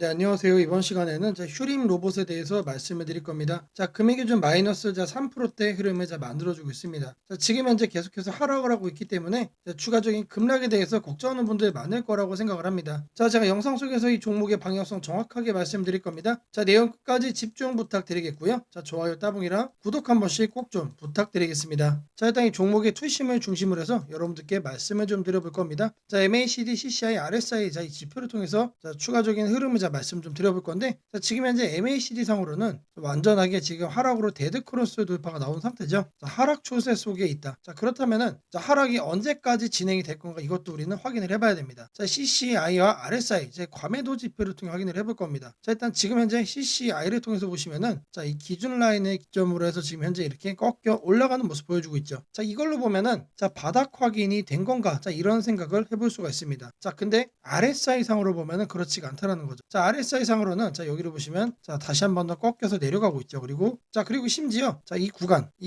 네, 안녕하세요. 이번 시간에는 휴림 로봇에 대해서 말씀을 드릴 겁니다. 금액이 좀 마이너스 3%대 흐름을 만들어주고 있습니다. 지금 현재 계속해서 하락을 하고 있기 때문에 추가적인 급락에 대해서 걱정하는 분들 많을 거라고 생각을 합니다. 제가 영상 속에서 이 종목의 방향성 정확하게 말씀드릴 겁니다. 내용 끝까지 집중 부탁드리겠고요. 좋아요 따봉이랑 구독 한 번씩 꼭 좀 부탁드리겠습니다. 일단 이 종목의 투심을 중심으로 해서 여러분들께 말씀을 좀 드려볼 겁니다. MACD, CCI, RSI 이 지표를 통해서 추가적인 흐름을 말씀 좀 드려볼 건데, 지금 현재 MACD 상으로는 완전하게 지금 하락으로 데드 크로스 돌파가 나온 상태죠. 하락 추세 속에 있다. 그렇다면은 하락이 언제까지 진행이 될 건가, 이것도 우리는 확인을 해봐야 됩니다. CCI와 RSI 과매도 지표를 통해 확인을 해볼 겁니다. 일단 지금 현재 CCI를 통해서 보시면은 이 기준 라인을 기점으로 해서 지금 현재 이렇게 꺾여 올라가는 모습 보여주고 있죠. 이걸로 보면은 바닥 확인이 된 건가, 이런 생각을 해볼 수가 있습니다. 근데 RSI 상으로 보면은 그렇지가 않다라는 거죠. RSI 상으로는 여기를 보시면 다시 한 번 더 꺾여서 내려가고 있죠. 그리고 심지어 이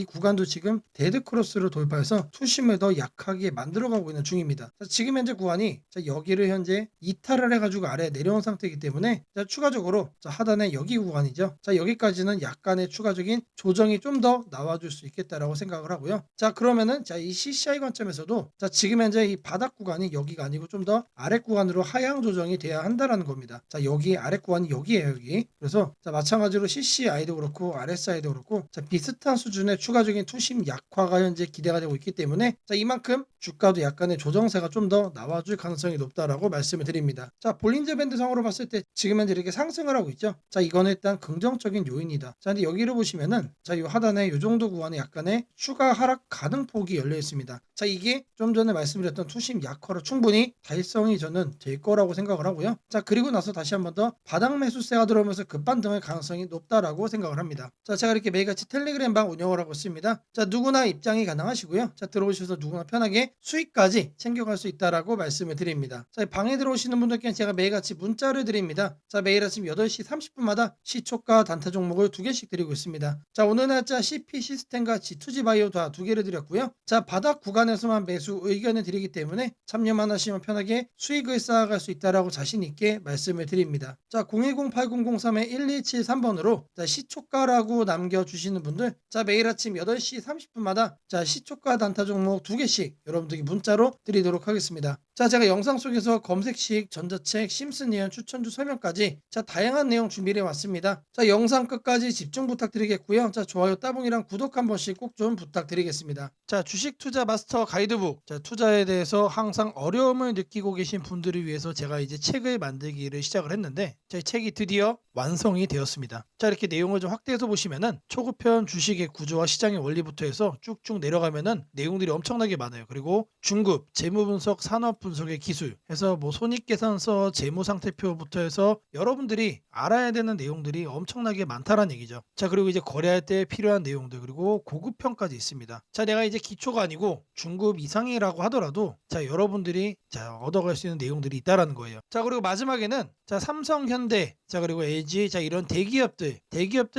구간도 지금 데드 크로스를 돌파해서 투심을 더 약하게 만들어가고 있는 중입니다. 지금 현재 구간이 여기를 현재 이탈을 해가지고 아래 내려온 상태이기 때문에 추가적으로 하단에 여기 구간이죠. 여기까지는 약간의 추가적인 조정이 좀 더 나와줄 수 있겠다라고 생각을 하고요. 그러면은 이 CCI 관점에서도 지금 현재 이 바닥 구간이 여기가 아니고 좀 더 아래 구간으로 하향 조정이 돼야 한다라는 겁니다. 여기 아래 구간이 여기에요, 여기. 그래서 마찬가지로 CCI도 그렇고 RSI도 그렇고 비슷한 수준의 추가적인 투심 약화가 현재 기대가 되고 있기 때문에 이만큼 주가도 약간의 조정세가 좀 더 나와줄 가능성이 높다라고 말씀을 드립니다. 볼린저 밴드 상으로 봤을 때 지금 현재 이렇게 상승을 하고 있죠. 이거는 일단 긍정적인 요인이다. 근데 여기를 보시면은 이 하단에 이 정도 구간에 약간의 추가 하락 가능 폭이 열려 있습니다. 이게 좀 전에 말씀드렸던 투심 약화로 충분히 달성이 저는 될 거라고 생각을 하고요. 그리고 나서 다시 한 번 더 바닥 매수세가 들어오면서 급반등할 가능성이 높다라고 생각을 합니다. 제가 이렇게 매일같이 텔레그램방 운영을 하고 있습니다. 누구나 입장이 가능하시고요. 들어오셔서 누구나 편하게 수익까지 챙겨갈 수 있다라고 말씀을 드립니다. 방에 들어오시는 분들께 제가 매일같이 문자를 드립니다. 매일 아침 8시 30분마다 시초가 단타 종목을 2개씩 드리고 있습니다. 오늘 날짜 CP 시스템과 G2G 바이오 다 2개를 드렸고요. 바닥 구간에서만 매수 의견을 드리기 때문에 참여만 하시면 편하게 수익을 쌓아갈 수 있다라고 자신 있게 말씀을 드립니다. 010-8003-1173번으로 시초가라고 남겨주시는 분들 매일 아침 8시 30분마다 시초가 단타 종목 2개씩 여러분들께 문자로 드리도록 하겠습니다. 제가 영상 속에서 검색식, 전자책, 심슨이언 추천주 설명까지 다양한 내용 준비해 왔습니다. 영상 끝까지 집중 부탁드리겠고요. 좋아요 따봉이랑 구독 한 번씩 꼭 좀 부탁드리겠습니다. 주식 투자 마스터 가이드북, 투자에 대해서 항상 어려움을 느끼고 계신 분들을 위해서 제가 이제 책을 만들기를 시작을 했는데 이 책이 드디어 완성이 되었습니다. 이렇게 내용을 좀 확대해서 보시면은 초급편 주식의 구조와 시장의 원리부터 해서 쭉쭉 내려가면은 내용들이 엄청나게 많아요. 그리고 중급, 재무 분석, 산업 분석의 기술 해서 손익계산서, 재무상태표부터 해서 여러분들이 알아야 되는 내용들이 엄청나게 많다라는 얘기죠. 그리고 이제 거래할 때 필요한 내용들, 그리고 고급편까지 있습니다. 내가 이제 기초가 아니고 중급 이상이라고 하더라도 여러분들이 얻어갈 수 있는 내용들이 있다라는 거예요. 그리고 마지막에는 삼성, 현대, 그리고 LG 이런 대기업들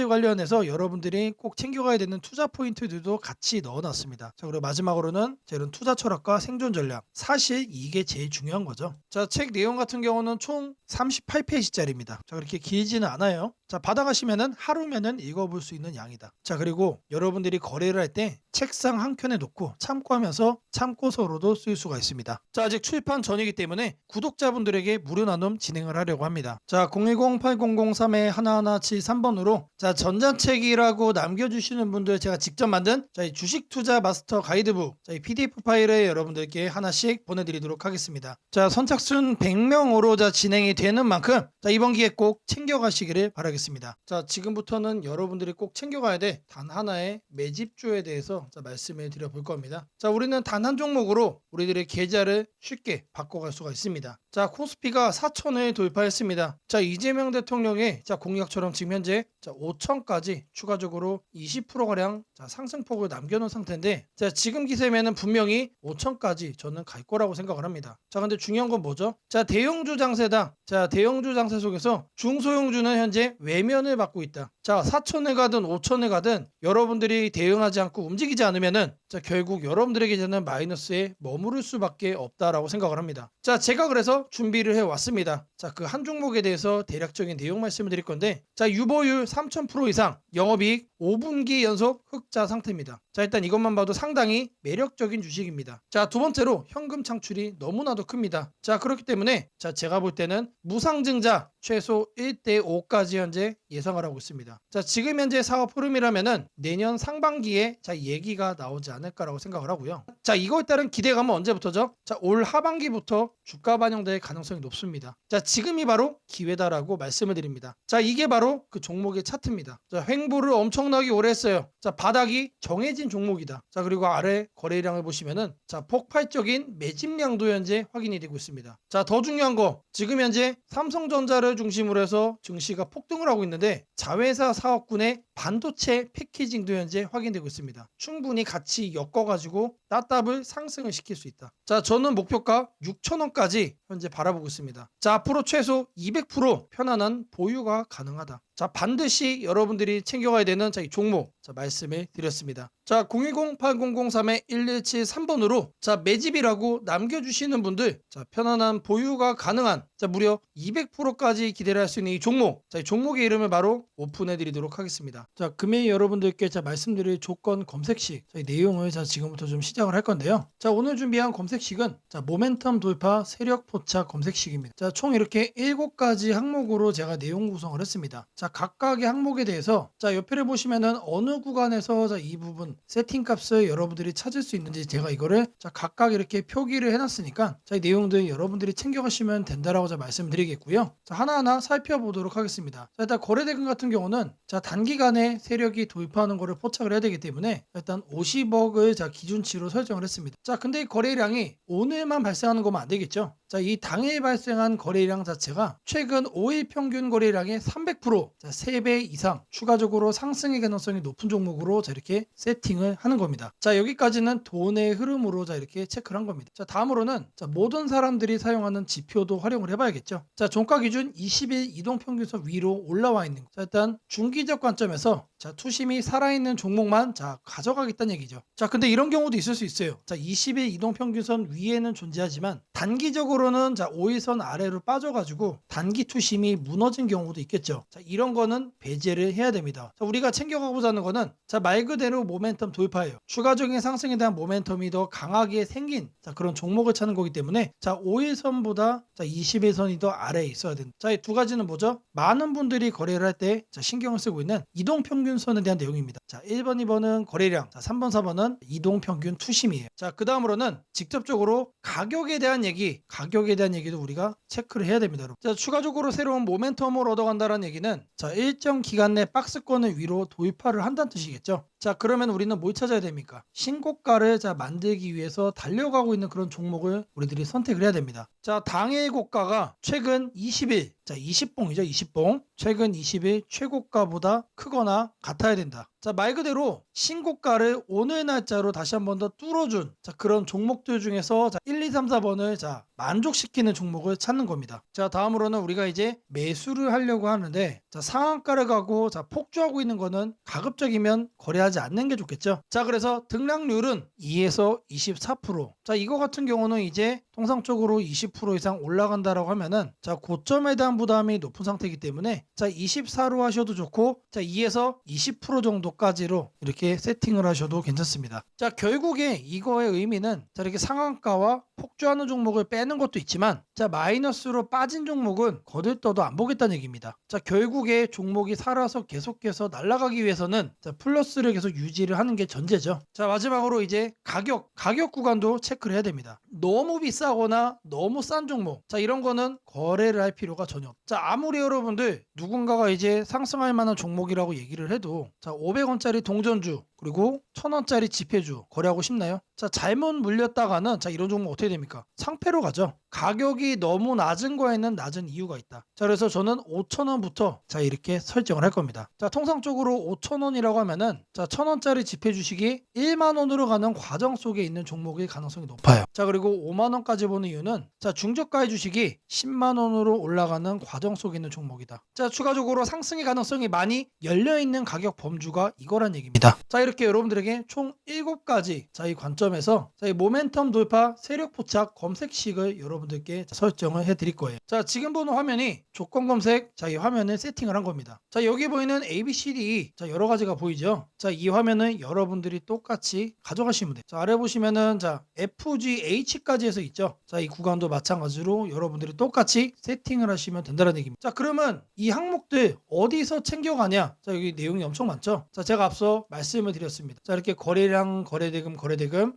관련해서 여러분들이 꼭 챙겨가야 되는 투자 포인트들도 같이 넣어놨습니다. 그리고 마지막으로는 이런 투자 철학과 생존 전략, 사실 이게 제일 중요한 거죠. 책 내용 같은 경우는 총 38페이지짜리입니다. 그렇게 길지는 않아요. 받아가시면은 하루면은 읽어볼 수 있는 양이다. 그리고 여러분들이 거래를 할 때 책상 한 켠에 놓고 참고하면서 참고서로도 쓸 수가 있습니다. 아직 출판 전이기 때문에 구독자분들에게 무료 나눔 진행을 하려고 합니다. 010-8003-1173번으로 전자책이라고 남겨주시는 분들 제가 직접 만든 주식 투자 마스터 가이드북 PDF 파일을 여러분들께 하나씩 보내드리도록 하겠습니다. 선착순 100명으로 진행이 되는 만큼 이번 기회에 꼭 챙겨가시기를 바라겠습니다. 지금부터는 여러분들이 꼭 챙겨가야 돼 단 하나의 매집주에 대해서 말씀을 드려볼 겁니다. 우리는 단 한 종목으로 우리들의 계좌를 쉽게 바꿔갈 수가 있습니다. 코스피가 4천을 돌파했습니다. 이재명 대통령의 공약처럼 지금 현재 5천까지 추가적으로 20%가량 상승폭을 남겨놓은 상태인데 지금 기세면은 분명히 5천까지 저는 갈 거라고 생각을 합니다. 근데 중요한 건 뭐죠? 대형주 장세다. 대형주 장세 속에서 중소형주는 현재 외면을 받고 있다. 자, 4천에 가든 5천에 가든 여러분들이 대응하지 않고 움직이지 않으면은 자, 결국 여러분들에게는 마이너스에 머무를 수밖에 없다라고 생각을 합니다. 자, 제가 그래서 준비를 해 왔습니다. 자, 그 한 종목에 대해서 대략적인 내용 말씀을 드릴 건데, 자, 유보율 3000% 이상, 영업이익 5분기 연속 흑자 상태입니다. 자, 일단 이것만 봐도 상당히 매력적인 주식입니다. 자, 두 번째로 현금 창출이 너무나도 큽니다. 자, 그렇기 때문에 자, 제가 볼 때는 무상증자 최소 1대 5까지 현재 예상을 하고 있습니다. 자, 지금 현재 사업 흐름이라면은 내년 상반기에 자, 얘기가 나오지 않을까라고 생각을 하고요. 자, 이거에 따른 기대감은 언제부터죠? 자, 올 하반기부터 주가 반영될 가능성이 높습니다. 자, 지금이 바로 기회다라고 말씀을 드립니다. 자, 이게 바로 그 종목의 차트입니다. 자, 횡보를 엄청나게 오래 했어요. 자, 바닥이 정해진 종목이다. 자, 그리고 아래 거래량을 보시면은 자, 폭발적인 매집량도 현재 확인이 되고 있습니다. 자, 더 중요한 거 지금 현재 삼성전자를 중심으로 해서 증시가 폭등을 하고 있는데 자회사 사업군의 반도체 패키징도 현재 확인되고 있습니다. 충분히 같이 엮어가지고 따답을 상승을 시킬 수 있다. 자, 저는 목표가 6,000원까지 현재 바라보고 있습니다. 자, 앞으로 최소 200% 편안한 보유가 가능하다. 자, 반드시 여러분들이 챙겨가야 되는 자, 이 종목 자, 말씀을 드렸습니다. 자, 010-8003-1173번으로 자, 매집이라고 남겨주시는 분들 자, 편안한 보유가 가능한 자, 무려 200%까지 기대를 할 수 있는 이 종목 자, 이 종목의 이름을 바로 오픈해 드리도록 하겠습니다. 자, 금일 여러분들께 자, 말씀드릴 조건 검색식 자, 이 내용을 자, 지금부터 좀 시작을 할 건데요. 자, 오늘 준비한 검색식은 자, 모멘텀 돌파 세력 포착 검색식입니다. 자, 총 이렇게 7가지 항목으로 제가 내용 구성을 했습니다. 자, 각각의 항목에 대해서 자, 옆에를 보시면은 어느 구간에서 자, 이 부분 세팅 값을 여러분들이 찾을 수 있는지 제가 이거를 자, 각각 이렇게 표기를 해놨으니까 자, 이 내용들 여러분들이 챙겨가시면 된다라고 자, 말씀드리겠고요. 자, 하나하나 살펴보도록 하겠습니다. 자, 일단 거래대금 같은 경우는 자, 단기간에 세력이 돌파하는 거를 포착을 해야 되기 때문에 일단 50억을 자, 기준치로 설정을 했습니다. 자, 근데 이 거래량이 오늘만 발생하는 거면 안 되겠죠. 자, 이 당일 발생한 거래량 자체가 최근 5일 평균 거래량의 300% 자, 3배 이상 추가적으로 상승의 가능성이 높은 종목으로 자, 이렇게 세팅을 하는 겁니다. 자, 여기까지는 돈의 흐름으로 자, 이렇게 체크를 한 겁니다. 자, 다음으로는 자, 모든 사람들이 사용하는 지표도 활용을 해봐야겠죠. 자, 종가 기준 20일 이동평균선 위로 올라와 있는 거. 자, 일단 중기적 관점에서 자, 투심이 살아있는 종목만 자, 가져가겠다는 얘기죠. 자, 근데 이런 경우도 있을 수 있어요. 자, 20일 이동평균선 위에는 존재하지만 단기적으로는 자, 5일선 아래로 빠져가지고 단기 투심이 무너진 경우도 있겠죠. 자, 이런 거는 배제를 해야 됩니다. 자, 우리가 챙겨가고자 하는 거는 자, 말 그대로 모멘텀 돌파예요. 추가적인 상승에 대한 모멘텀이 더 강하게 생긴 자, 그런 종목을 찾는 거기 때문에 자, 5일선보다 자, 20일선이 더 아래에 있어야 된다. 자, 이 두 가지는 뭐죠? 많은 분들이 거래를 할 때 신경을 쓰고 있는 이동평균선에 대한 내용입니다. 자, 1번, 2번은 거래량, 자, 3번, 4번은 이동평균 투심이에요. 자, 그 다음으로는 직접적으로 가격에 대한 얘기도 우리가 체크를 해야 됩니다. 여러분. 자, 추가적으로 새로운 모멘텀을 얻어간다는 얘기는 자, 일정 기간 내 박스권을 위로 돌파를 한다는 뜻이겠죠. 자, 그러면 우리는 뭘 찾아야 됩니까? 신고가를 자, 만들기 위해서 달려가고 있는 그런 종목을 우리들이 선택을 해야 됩니다. 자, 당일 고가가 최근 20일 자, 20봉이죠. 20봉. 최근 20일 최고가보다 크거나 같아야 된다. 자, 말 그대로 신고가를 오늘 날짜로 다시 한 번 더 뚫어준 자, 그런 종목들 중에서 자, 1, 2, 3, 4번을 자, 만족시키는 종목을 찾는 겁니다. 자, 다음으로는 우리가 이제 매수를 하려고 하는데 자, 상한가를 가고 자, 폭주하고 있는 거는 가급적이면 거래하지 않는 게 좋겠죠. 자, 그래서 등락률은 2에서 24%. 자, 이거 같은 경우는 이제 통상적으로 20% 이상 올라간다라고 하면은 자, 고점에 대한 부담이 높은 상태이기 때문에 자, 24로 하셔도 좋고 자, 2에서 20% 정도까지로 이렇게 세팅을 하셔도 괜찮습니다. 자, 결국에 이거의 의미는 자, 이렇게 상한가와 폭주하는 종목을 빼는 것도 있지만 자, 마이너스로 빠진 종목은 거들떠도 안 보겠다는 얘기입니다. 자, 결국에 종목이 살아서 계속해서 날아가기 위해서는 자, 플러스를 계속 유지를 하는 게 전제죠. 자, 마지막으로 이제 가격 구간도 체크를 해야 됩니다. 너무 비싸거나 너무 싼 종목 자, 이런 거는 거래를 할 필요가 전혀 없죠. 자, 아무리 여러분들 누군가가 이제 상승할 만한 종목이라고 얘기를 해도 자, 500원짜리 동전주 그리고 1,000원짜리 지폐주 거래하고 싶나요? 자, 잘못 물렸다가는 자, 이런 종목 어떻게 됩니까? 상패로 가죠. 가격이 너무 낮은 거에는 낮은 이유가 있다. 자, 그래서 저는 5,000원부터 자, 이렇게 설정을 할 겁니다. 자, 통상적으로 5,000원이라고 하면은 자, 1,000원짜리 지폐 주식이 1만 원으로 가는 과정 속에 있는 종목일 가능성이 높아요. 자, 그리고 5만 원까지 보는 이유는 자, 중저가의 주식이 10만 원으로 올라가는 과정 속에 있는 종목이다. 자, 추가적으로 상승의 가능성이 많이 열려 있는 가격 범주가 이거란 얘기입니다. 자, 이렇게 여러분들에게 총 7가지 자, 이 관점에서 자, 이 모멘텀 돌파 세력 포착 검색식을 여러분들께 설정을 해 드릴 거예요. 자, 지금 보는 화면이 조건 검색 자, 이 화면을 세팅을 한 겁니다. 자, 여기 보이는 ABCD 자, 여러 가지가 보이죠? 자, 이 화면은 여러분들이 똑같이 가져가시면 돼요. 자, 아래 보시면은 자, FGH까지 해서 있죠? 자, 이 구간도 마찬가지로 여러분들이 똑같이 세팅을 하시면 된다는 얘기입니다. 자, 그러면 이 항목들 어디서 챙겨가냐? 자, 여기 내용이 엄청 많죠? 자, 제가 앞서 말씀을 드렸습니다. 자, 이렇게 거래량, 거래대금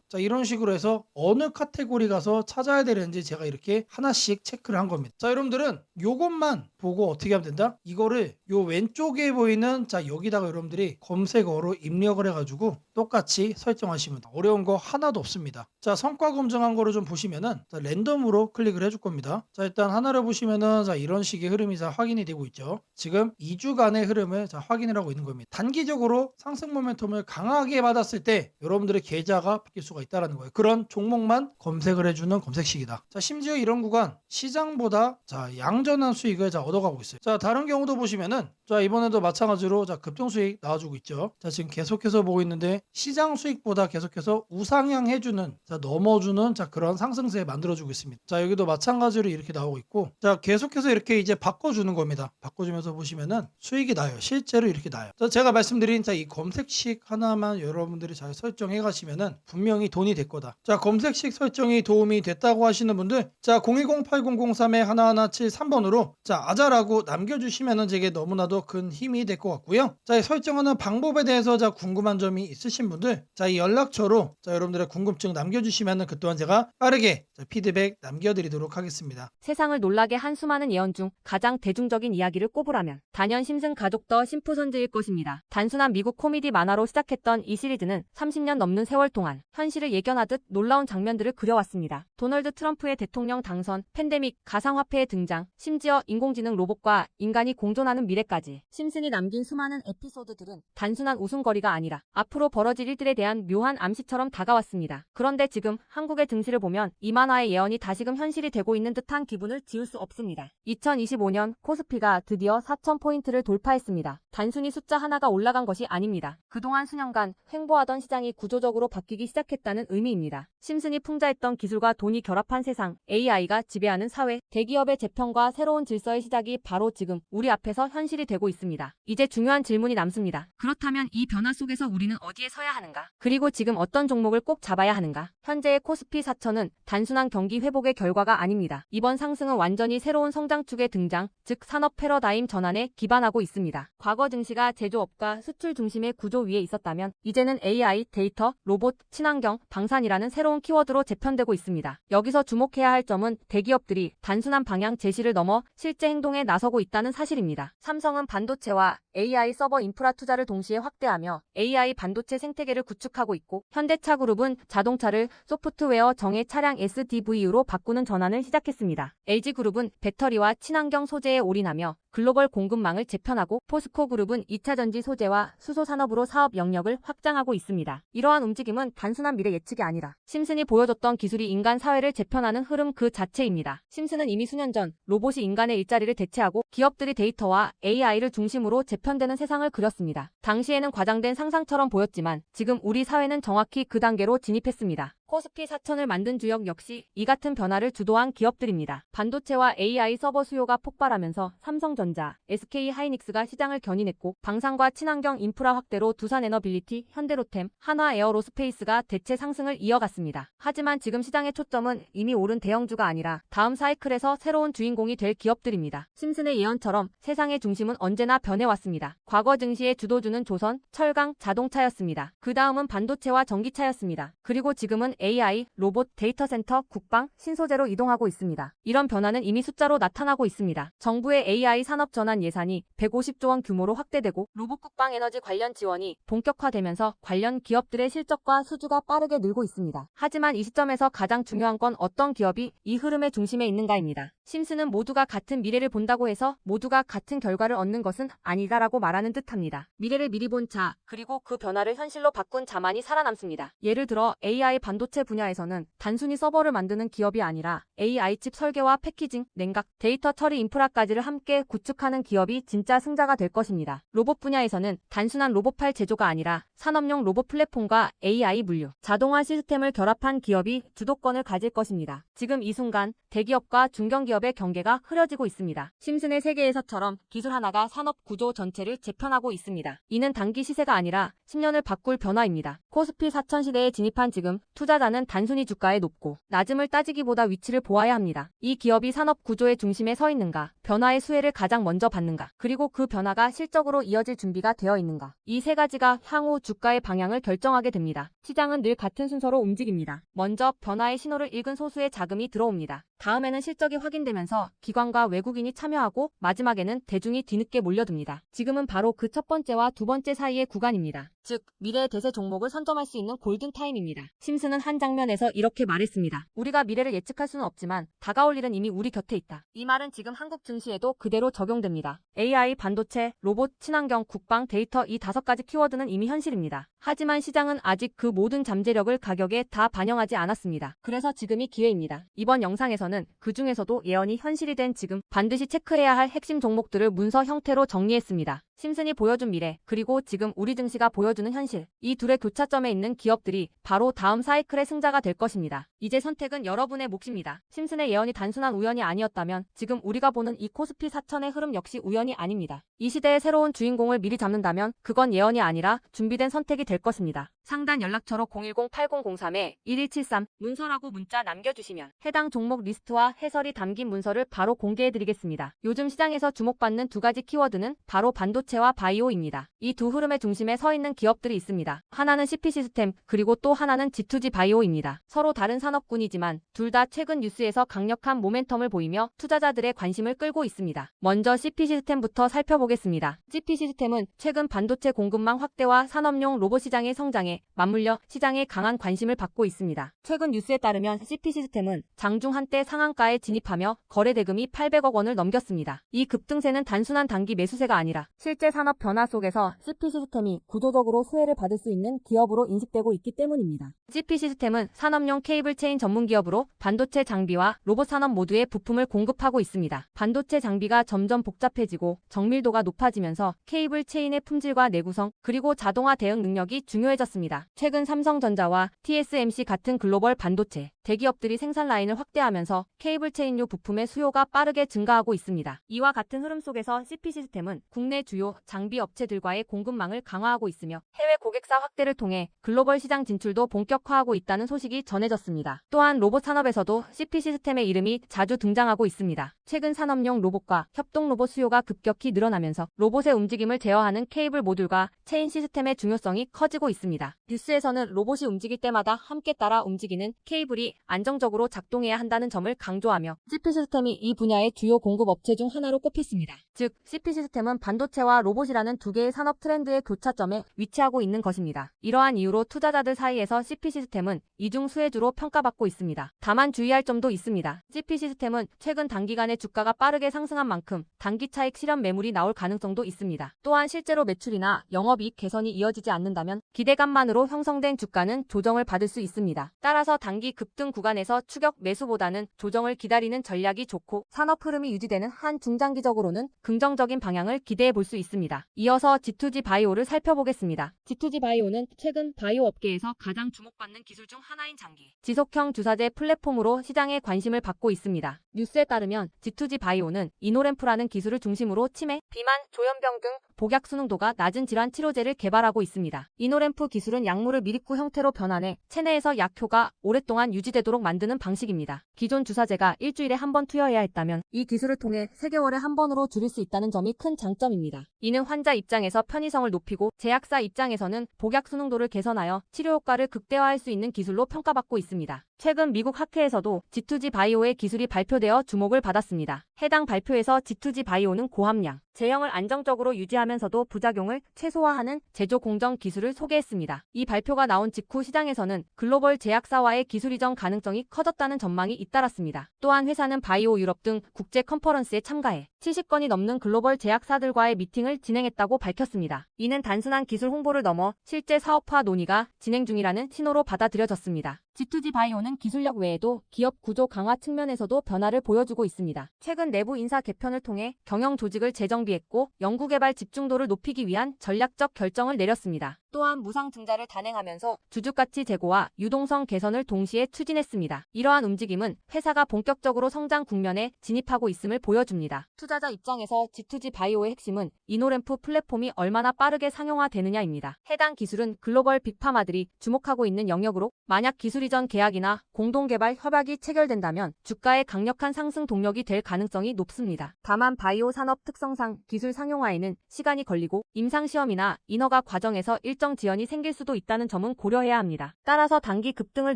자, 이런 식으로 해서 어느 카테고리 가서 찾아야 되는지 제가 이렇게 하나씩 체크를 한 겁니다. 자, 여러분들은 요것만 보고 어떻게 하면 된다? 이거를 요 왼쪽에 보이는 자, 여기다가 여러분들이 검색어로 입력을 해가지고 똑같이 설정하시면 돼요. 어려운 거 하나도 없습니다. 자, 성과 검증한 거를 좀 보시면은 자, 랜덤으로 클릭을 해줄 겁니다. 자, 일단 하나를 보시면은 자, 이런 식의 흐름이 자, 확인이 되고 있죠. 지금 2주간의 흐름을 자, 확인을 하고 있는 겁니다. 단기적으로 상승 모멘텀을 강하게 받았을 때 여러분들의 계좌가 바뀔 수가 있다는 거예요. 그런 종목만 검색을 해주는 검색식이다. 자, 심지어 이런 구간 시장보다 자, 양전한 수익을 자, 얻어가고 있어요. 자, 다른 경우도 보시면은 자, 이번에도 마찬가지로 자, 급등 수익 나와주고 있죠. 자, 지금 계속해서 보고 있는데 시장 수익보다 계속해서 우상향 해주는 자, 넘어주는 자, 그런 상승세 만들어주고 있습니다. 자, 여기도 마찬가지로 이렇게 나오고 있고 자, 계속해서 이렇게 이제 바꿔주는 겁니다. 바꿔주면서 보시면은 수익이 나요. 실제로 이렇게 나요. 자, 제가 말씀드린 자, 이 검색식 하나만 여러분들이 잘 설정해 가시면은 분명히 돈이 될 거다. 자, 검색식 설정이 도움이 됐다고 하시는 분들 자, 010-8003-1173번으로 자, 아자라고 남겨주시면은 제게 너무나도 큰 힘이 될 것 같고요. 자, 이 설정하는 방법에 대해서 자, 궁금한 점이 있으신 분들 자, 이 연락처로 자, 여러분들의 궁금증 남겨주시면은 그 또한 제가 빠르게 자, 피드백 남겨드리도록 하겠습니다. 세상을 놀라게 한 수많은 예언 중 가장 대중적인 이야기를 꼽으라면 단연 심슨 가족 더 심프손즈일 것입니다. 단순한 미국 코미디 만화로 시작했던 이 시리즈는 30년 넘는 세월 동안 현실을 예견하듯 놀라운 장면들을 그려왔습니다. 도널드 트럼프의 대통령 당선, 팬데믹, 가상화폐의 등장, 심지어 인공지능 로봇과 인간이 공존하는 미래까지 심슨이 남긴 수많은 에피소드들은 단순한 웃음거리가 아니라 앞으로 벌어질 일들에 대한 묘한 암시처럼 다가왔습니다. 그런데 지금 한국의 등실을 보면 이 만화의 예언이 다시금 현실이 되고 있는 듯한 기분을 지울 수 없습니다. 2025년 코스피가 드디어 4,000포인트를 돌파했습니다. 단순히 숫자 하나가 올라간 것이 아닙니다. 그동안 수년간 횡보하던 시장이 구조적으로 바뀌기 시작했다는 의미입니다. 심슨이 풍자했던 기술과 돈이 결합한 세상, AI가 지배하는 사회, 대기업의 재편과 새로운 질서의 시작이 바로 지금 우리 앞에서 현실이 되고 있습니다. 이제 중요한 질문이 남습니다. 그렇다면 이 변화 속에서 우리는 어디에 서야 하는가? 그리고 지금 어떤 종목을 꼭 잡아야 하는가? 현재의 코스피 4천은 단순한 경기 회복의 결과가 아닙니다. 이번 상승은 완전히 새로운 성장축의 등장, 즉 산업 패러다임 전환에 기반하고 있습니다. 과거 증시가 제조업과 수출 중심의 구조 위에 있었다면 이제는 AI, 데이터, 로봇, 친환경, 방산이라는 새로운 키워드로 재편되고 있습니다. 여기서 주목해야 할 점은 대기업들이 단순한 방향 제시를 넘어 실제 행동에 나서고 있다는 사실입니다. 삼성은 반도체와 AI 서버 인프라 투자를 동시에 확대하며 AI 반도체 생태계를 구축하고 있고 현대차그룹은 자동차를 소프트웨어 정예 차량 SDV로 바꾸는 전환을 시작했습니다. LG그룹은 배터리와 친환경 소재에 올인하며 글로벌 공급망을 재편하고 포스코그룹은 2차전지 소재와 수소 산업으로 사업 영역을 확장하고 있습니다. 이러한 움직임은 단순한 미래 예측이 아니라 심슨이 보여줬던 기술이 인간 사회를 재편하는 흐름 그 자체입니다. 심슨은 이미 수년 전 로봇이 인간의 일자리를 대체하고 기업들이 데이터와 AI를 중심으로 재편되는 세상을 그렸습니다. 당시에는 과장된 상상처럼 보였지만 지금 우리 사회는 정확히 그 단계로 진입했습니다. 코스피 4천을 만든 주역 역시 이 같은 변화를 주도한 기업들입니다. 반도체와 AI 서버 수요가 폭발하면서 삼성전자, SK하이닉스가 시장을 견인했고 방산과 친환경 인프라 확대로 두산에너빌리티, 현대로템, 한화에어로스페이스가 대체 상승을 이어갔습니다. 하지만 지금 시장의 초점은 이미 오른 대형주가 아니라 다음 사이클에서 새로운 주인공이 될 기업들입니다. 심슨의 예언처럼 세상의 중심은 언제나 변해왔습니다. 과거 증시의 주도주는 조선, 철강, 자동차였습니다. 그 다음은 반도체와 전기차였습니다. 그리고 지금은 AI, 로봇, 데이터 센터, 국방, 신소재로 이동하고 있습니다. 이런 변화는 이미 숫자로 나타나고 있습니다. 정부의 AI 산업 전환 예산이 150조 원 규모로 확대되고 로봇 국방 에너지 관련 지원이 본격화되면서 관련 기업들의 실적과 수주가 빠르게 늘고 있습니다. 하지만 이 시점에서 가장 중요한 건 어떤 기업이 이 흐름의 중심에 있는가입니다. 심스는 모두가 같은 미래를 본다고 해서 모두가 같은 결과를 얻는 것은 아니다라고 말하는 듯합니다. 미래를 미리 본 자, 그리고 그 변화를 현실로 바꾼 자만이 살아남습니다. 예를 들어 AI 반도체 분야에서는 단순히 서버를 만드는 기업이 아니라 AI 칩 설계와 패키징, 냉각, 데이터 처리 인프라까지를 함께 구축하는 기업이 진짜 승자가 될 것입니다. 로봇 분야에서는 단순한 로봇팔 제조가 아니라 산업용 로봇 플랫폼과 AI 물류, 자동화 시스템을 결합한 기업이 주도권을 가질 것입니다. 지금 이 순간 대기업과 중견기업의 경계가 흐려지고 있습니다. 심슨의 세계에서처럼 기술 하나가 산업 구조 전체를 재편하고 있습니다. 이는 단기 시세가 아니라 10년을 바꿀 변화입니다. 코스피 4000 시대에 진입한 지금 투자자는 단순히 주가의 높고 낮음을 따지기보다 위치를 보아야 합니다. 이 기업이 산업 구조의 중심에 서 있는가, 변화의 수혜를 가장 먼저 받는가, 그리고 그 변화가 실적으로 이어질 준비가 되어 있는가. 이 세 가지가 향후 주가의 방향을 결정하게 됩니다. 시장은 늘 같은 순서로 움직입니다. 먼저 변화의 신호를 읽은 소수의 자금이 들어옵니다. 다음에는 실적이 확인되면서 기관과 외국인이 참여하고 마지막에는 대중이 뒤늦게 몰려듭니다. 지금은 바로 그 첫 번째와 두 번째 사이의 구간입니다. 즉, 미래의 대세 종목을 선점할 수 있는 골든타임입니다. 심슨은 한 장면에서 이렇게 말했습니다. 우리가 미래를 예측할 수는 없지만 다가올 일은 이미 우리 곁에 있다. 이 말은 지금 한국 증시에도 그대로 적용됩니다. AI, 반도체, 로봇, 친환경, 국방, 데이터 이 5가지 키워드는 이미 현실입니다. 하지만 시장은 아직 그 모든 잠재력을 가격에 다 반영하지 않았습니다. 그래서 지금이 기회입니다. 이번 영상에서는 그 중에서도 예언이 현실이 된 지금 반드시 체크해야 할 핵심 종목들을 문서 형태로 정리했습니다. 심슨이 보여준 미래, 그리고 지금 우리 증시가 보여주는 현실. 이 둘의 교차점에 있는 기업들이 바로 다음 사이클의 승자가 될 것입니다. 이제 선택은 여러분의 몫입니다. 심슨의 예언이 단순한 우연이 아니었다면 지금 우리가 보는 이 코스피 4000의 흐름 역시 우연이 아닙니다. 이 시대의 새로운 주인공을 미리 잡는다면 그건 예언이 아니라 준비된 선택이 될 것입니다. 상단 연락처로 010-8003-1173 문서라고 문자 남겨주시면 해당 종목 리스트와 해설이 담긴 문서를 바로 공개해드리겠습니다. 요즘 시장에서 주목받는 두 가지 키워드는 바로 반도체와 바이오입니다. 이 두 흐름의 중심에 서 있는 기업들이 있습니다. 하나는 CP시스템, 그리고 또 하나는 G2G 바이오입니다. 서로 다른 산업군이지만 둘 다 최근 뉴스에서 강력한 모멘텀을 보이며 투자자들의 관심을 끌고 있습니다. 먼저 CP시스템부터 살펴보겠습니다. CP시스템은 최근 반도체 공급망 확대와 산업용 로봇 시장의 성장에 맞물려 시장에 강한 관심을 받고 있습니다. 최근 뉴스에 따르면 CP시스템은 장중 한때 상한가에 진입하며 거래 대금이 800억 원을 넘겼습니다. 이 급등세는 단순한 단기 매수세가 아니라 실제 산업 변화 속에서 CP시스템이 구조적으로 수혜를 받을 수 있는 기업으로 인식되고 있기 때문입니다. CP시스템은 산업용 케이블 체인 전문 기업으로 반도체 장비와 로봇 산업 모두의 부품을 공급하고 있습니다. 반도체 장비가 점점 복잡해지고 정밀도가 높아지면서 케이블 체인의 품질과 내구성, 그리고 자동화 대응 능력이 중요해졌습니다. 최근 삼성전자와 TSMC 같은 글로벌 반도체 대기업들이 생산 라인을 확대하면서 케이블 체인류 부품의 수요가 빠르게 증가하고 있습니다. 이와 같은 흐름 속에서 CP시스템은 국내 주요 장비 업체들과의 공급망을 강화하고 있으며 해외 고객사 확대를 통해 글로벌 시장 진출도 본격화하고 있다는 소식이 전해졌습니다. 또한 로봇 산업에서도 CP시스템의 이름이 자주 등장하고 있습니다. 최근 산업용 로봇과 협동 로봇 수요가 급격히 늘어나면서 로봇의 움직임을 제어하는 케이블 모듈과 체인 시스템의 중요성이 커지고 있습니다. 뉴스에서는 로봇이 움직일 때마다 함께 따라 움직이는 케이블이 안정적으로 작동해야 한다는 점을 강조하며 CP시스템이 이 분야의 주요 공급 업체 중 하나로 꼽혔습니다. 즉, CP시스템은 반도체와 로봇이라는 두 개의 산업 트렌드의 교차점에 위치하고 있는 것입니다. 이러한 이유로 투자자들 사이에서 CP시스템은 이중 수혜주로 평가받고 있습니다. 다만 주의할 점도 있습니다. CP시스템은 최근 단기간에 주가가 빠르게 상승한 만큼 단기 차익 실현 매물이 나올 가능성도 있습니다. 또한 실제로 매출이나 영업이익 개선이 이어지지 않는다면 기대감만으로 형성된 주가는 조정을 받을 수 있습니다. 따라서 단기 급등 구간에서 추격 매수보다는 조정을 기다리는 전략이 좋고 산업 흐름이 유지되는 한 중장기적으로는 긍정적인 방향을 기대해 볼 수 있습니다. 이어서 G2G 바이오를 살펴보겠습니다. G2G 바이오는 최근 바이오 업계에서 가장 주목받는 기술 중 하나인 장기, 지속형 주사제 플랫폼으로 시장에 관심을 받고 있습니다. 뉴스에 따르면 G2G 바이오는 이노램프라는 기술을 중심으로 치매, 비만, 조현병 등 복약 수능도가 낮은 질환 치료제를 개발하고 있습니다. 이노램프 기술은 약물을 미립구 형태로 변환해 체내에서 약효가 오랫동안 유지되도록 만드는 방식입니다. 기존 주사제가 일주일에 한 번 투여해야 했다면 이 기술을 통해 3개월에 한 번으로 줄일 수 있다는 점이 큰 장점입니다. 이는 환자 입장에서 편의성을 높이고 제약사 입장에서는 복약 수능도를 개선하여 치료 효과를 극대화할 수 있는 기술로 평가받고 있습니다. 최근 미국 학회에서도 G2G 바이오의 기술이 발표되어 주목을 받았습니다. 해당 발표에서 G2G G2G 바이오는 고함량, 제형을 안정적으로 유지하면서도 부작용을 최소화하는 제조 공정 기술을 소개했습니다. 이 발표가 나온 직후 시장에서는 글로벌 제약사와의 기술 이전 가능성이 커졌다는 전망이 잇따랐습니다. 또한 회사는 바이오 유럽 등 국제 컨퍼런스에 참가해 70건이 넘는 글로벌 제약사들과의 미팅을 진행했다고 밝혔습니다. 이는 단순한 기술 홍보를 넘어 실제 사업화 논의가 진행 중이라는 신호로 받아들여졌습니다. G2G 바이오는 기술력 외에도 기업 구조 강화 측면에서도 변화를 보여주고 있습니다. 최근 내부 인사 개편을 통해 경영 조직을 재정비했고 연구개발 집중도를 높이기 위한 전략적 결정을 내렸습니다. 또한 무상 증자를 단행하면서 주주가치 제고와 유동성 개선을 동시에 추진했습니다. 이러한 움직임은 회사가 본격적으로 성장 국면에 진입하고 있음을 보여줍니다. 투자자 입장에서 G2G 바이오의 핵심은 이노램프 플랫폼이 얼마나 빠르게 상용화되느냐입니다. 해당 기술은 글로벌 빅파마들이 주목하고 있는 영역으로 만약 기술 이전 계약이나 공동개발 협약이 체결된다면 주가의 강력한 상승 동력이 될 가능성이 높습니다. 다만 바이오 산업 특성상 기술 상용화에는 시간이 걸리고 임상시험이나 인허가 과정에서 일정 지연이 생길 수도 있다는 점은 고려해야 합니다. 따라서 단기 급등을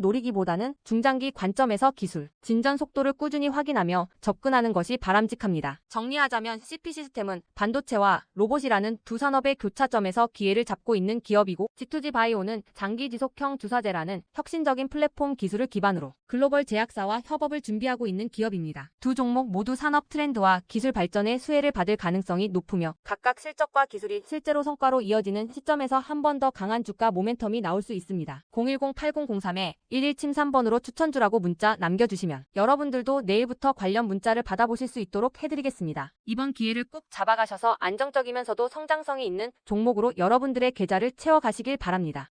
노리기보다는 중장기 관점에서 기술, 진전 속도를 꾸준히 확인하며 접근하는 것이 바람직합니다. 정리하자면 CP 시스템은 반도체와 로봇이라는 두 산업의 교차점에서 기회를 잡고 있는 기업이고 G2G 바이오는 장기 지속형 주사제라는 혁신적인 플랫폼 기술을 기반으로 글로벌 제약사와 협업을 준비하고 있는 기업입니다. 두 종목 모두 산업 트렌드와 기술 발전의 수혜를 받을 가능성이 높으며 각각 실적과 기술이 실제로 성과로 이어지는 시점에서 한 번 더 강한 주가 모멘텀이 나올 수 있습니다. 010-8003-1173번으로 추천주라고 문자 남겨주시면 여러분들도 내일부터 관련 문자를 받아보실 수 있도록 해드리겠습니다. 이번 기회를 꼭 잡아가셔서 안정적이면서도 성장성이 있는 종목으로 여러분들의 계좌를 채워가시길 바랍니다.